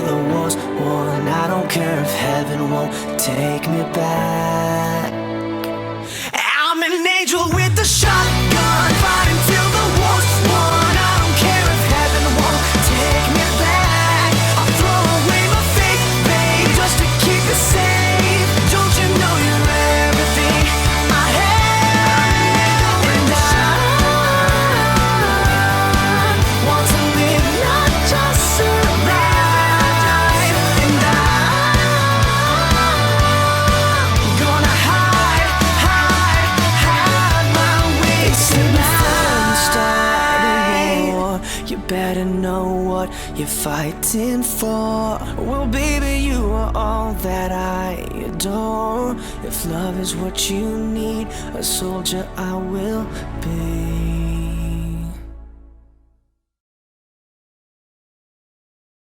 the war's won. I don't care if heaven won't take me back. I'm an angel with a shotgun, fighting till the war's won. I don't care if heaven won't take me back. I'll throw away my faith, babe, just to keep it safe. Don't you know you're everything I have? And I want to live, not just survive. And I'm gonna hide my way tonight. You better know what you're fighting for. Well, baby, you are all that I adore. If love is what you need, a soldier I will be.